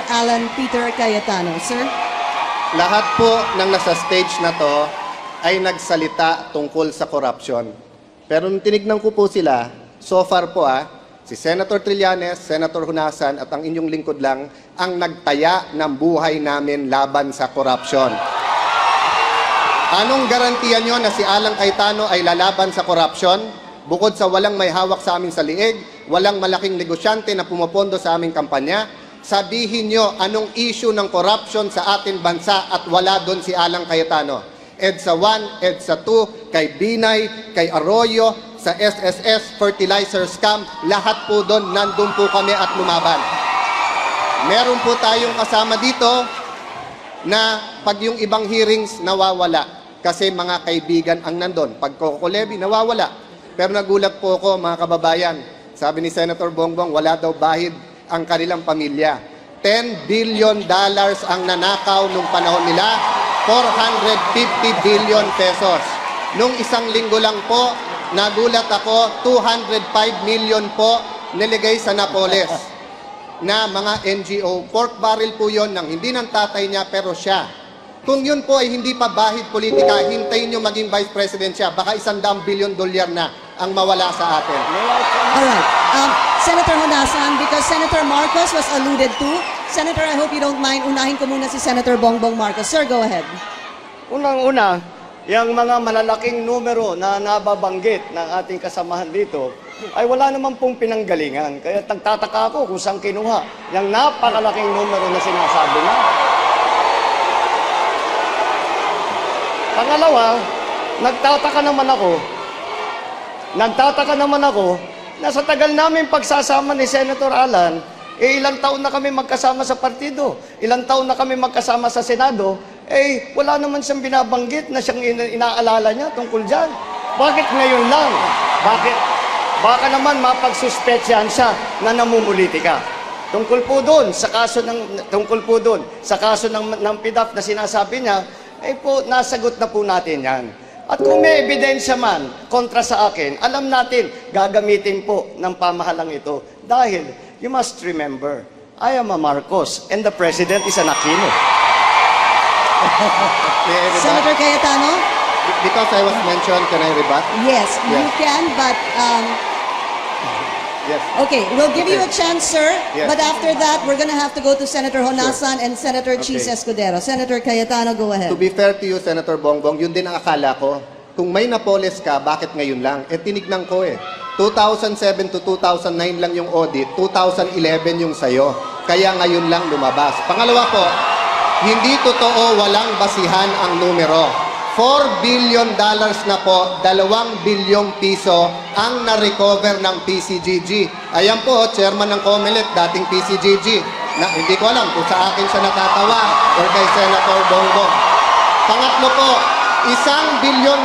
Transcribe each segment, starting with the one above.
Alan Peter Cayetano. Sir? Lahat po ng nasa stage na to ay nagsalita tungkol sa corruption. Pero nung tinignan ko po sila, so far po si Senator Trillanes, Senator Honasan at ang inyong lingkod lang ang nagtaya ng buhay namin laban sa corruption. Anong garantiya nyo na si Alan Cayetano ay lalaban sa corruption? Bukod sa walang may hawak sa amin sa liig, walang malaking negosyante na pumapondo sa aming kampanya, sabihin nyo anong issue ng corruption sa ating bansa at wala doon si Alan Cayetano. EDSA 1, EDSA 2, kay Binay, kay Arroyo, sa SSS, fertilizer scam, lahat po doon, nandun po kami at lumaban. Meron po tayong kasama dito na pag yung ibang hearings nawawala kasi mga kaibigan ang nandun. Pag Coco Levy, nawawala. Pero nagulat po ako, mga kababayan. Sabi ni Senator Bongbong, wala daw bahid ang kanilang pamilya. $10 billion ang nanakaw nung panahon nila, 450 billion pesos. Nung isang linggo lang po, nagulat ako, 205 million po niligay sa Napoles na mga NGO. Pork barrel po yon ng hindi ng tatay niya, pero siya. Kung yun po ay hindi pa bahid politika, hintayin nyo maging Vice President siya. Baka $100 billion na ang mawala sa atin. Alright. Senator Honasan, because Senator Marcos was alluded to. Senator, I hope you don't mind, unahin ko muna si Senator Bongbong Marcos. Sir, go ahead. Unang-una, yung mga malalaking numero na nababanggit ng ating kasamahan dito, ay wala naman pong pinanggalingan. Kaya nagtataka ako kung saan kinuha yung napakalaking numero na sinasabi na. Pangalawa, nagtataka naman ako na sa tagal namin pagsasama ni Senator Alan, ilang taon na kami magkasama sa partido, ilang taon na kami magkasama sa Senado, wala naman siyang binabanggit na siyang inaalala niya tungkol dyan. Bakit ngayon lang? Baka naman mapagsuspetsyahan siya na namumulitika. Tungkol po doon sa kaso ng PDAF na sinasabi niya, nasagot na po natin yan. At kung may ebidensya man kontra sa akin, alam natin, gagamitin po ng pamahalang ito. Dahil, you must remember, I am a Marcos and the President is an Aquino. Senator Cayetano? Because I was mentioned, can I rebut? Yes, you can, but Yes. okay, we'll give you a chance, sir. Yes. But after that, we're gonna have to go to Senator Honasan and Senator Cheese Escudero. Senator Cayetano, go ahead. To be fair to you, Senator Bongbong, yun din ang akala ko. Kung may Napoles ka, bakit ngayon lang? Tinignan ko 2007 to 2009 lang yung audit, 2011 yung sayo. Kaya ngayon lang lumabas. Pangalawa po, hindi totoo walang basihan ang numero. $4 billion na po, 2 bilyong piso ang na-recover ng PCGG. Ayan po, chairman ng COMELEC, dating PCGG. Hindi ko alam kung sa akin siya natatawa or kay Senator Bongbong. Pangatlo po, $1 billion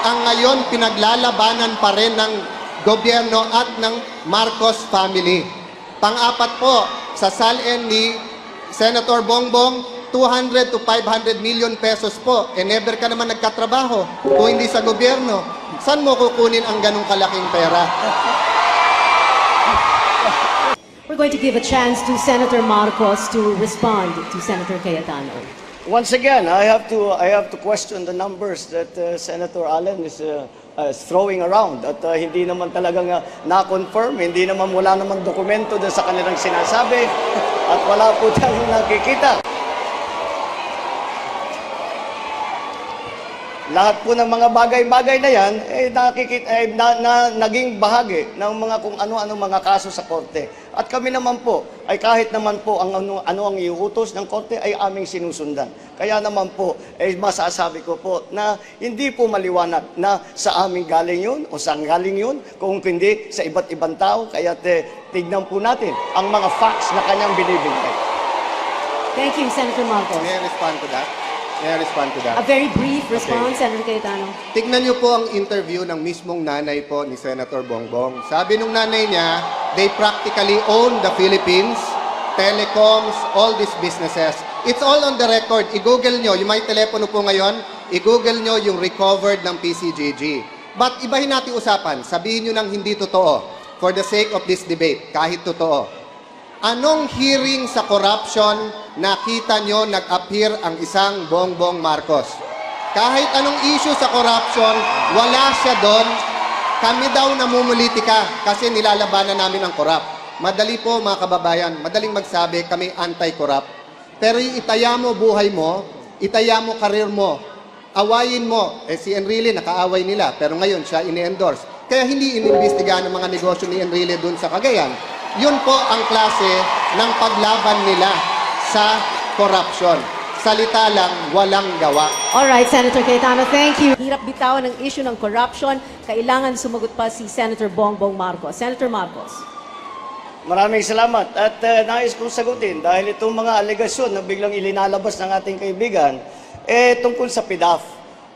ang ngayon pinaglalabanan pa rin ng gobyerno at ng Marcos family. Pang-apat po, sa salin ni Senator Bongbong, 200 to 500 million pesos po. Never ka naman nagkatrabaho kung hindi sa gobyerno. Saan mo kukunin ang ganong kalaking pera? We're going to give a chance to Senator Marcos to respond to Senator Cayetano. Once again, I have to question the numbers that Senator Allen is throwing around at hindi naman talagang na-confirm, wala namang dokumento sa kanilang sinasabi at wala po tayong nakikita. Lahat po ng mga bagay-bagay na yan, naging bahagi ng mga kung ano-ano mga kaso sa korte. At kami naman po, ay kahit naman po ang ano ang iuutos ng korte ay aming sinusundan. Kaya naman po, masasabi ko po na hindi po maliwanag na sa aming galing yun o saan galing yun, kung hindi sa iba't ibang tao. Kaya tignan po natin ang mga facts na kanyang binibigay. Thank you, Senator Marcos. May I respond to that? A very brief response, Senator Cayetano. Tignan niyo po ang interview ng mismong nanay po ni Senator Bongbong. Sabi nung nanay niya, they practically own the Philippines, telecoms, all these businesses. It's all on the record. I-google nyo, yung may telepono po ngayon, i-google nyo yung recovered ng PCGG. But ibahin natin usapan, sabihin nyo nang hindi totoo for the sake of this debate, kahit totoo. Anong hearing sa corruption nakita nyo nag-appear ang isang Bongbong Marcos? Kahit anong issue sa corruption, wala siya doon. Kami daw namumulitika kasi nilalabanan namin ang corrupt. Madali po mga kababayan, madaling magsabi kami anti-corrupt. Pero yung itaya mo buhay mo, itaya mo karir mo, awayin mo. Si Enrile, nakaaway nila, pero ngayon siya ini-endorse. Kaya hindi inimbestigahan ng mga negosyo ni Enrile doon sa Cagayan. Yun po ang klase ng paglaban nila sa corruption. Salita lang, walang gawa. All right, Senator Cayetano, thank you. Hirap bitawan ng issue ng corruption. Kailangan sumagot pa si Senator Bongbong Marcos. Senator Marcos. Maraming salamat. At nais kong sagutin dahil itong mga alegasyon na biglang ilinalabas ng ating kaibigan, tungkol sa PDAF.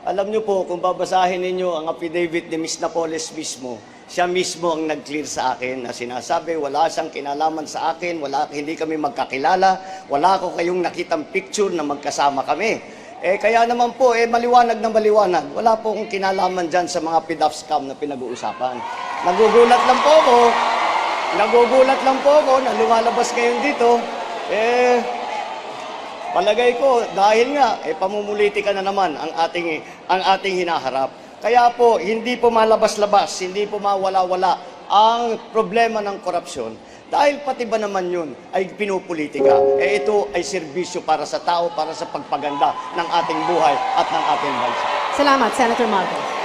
Alam niyo po, kung babasahin ninyo ang affidavit ni Ms. Napoles mismo, siya mismo ang nag-clear sa akin na sinasabi, wala siyang kinalaman sa akin, hindi kami magkakilala, wala ko kayong nakitang picture na magkasama kami. Kaya naman po, maliwanag na maliwanag. Wala po akong kinalaman dyan sa mga PDAF scam na pinag-uusapan. Nagugulat lang po ako na lumalabas ngayon dito. Palagay ko, dahil nga, pamumulitika na naman ang ating hinaharap. Kaya po, hindi po malabas-labas, hindi po mawala-wala ang problema ng korupsyon. Dahil pati ba naman yun ay pinupolitika. Ito ay serbisyo para sa tao, para sa pagpaganda ng ating buhay at ng ating bansa. Salamat, Senator Marcos.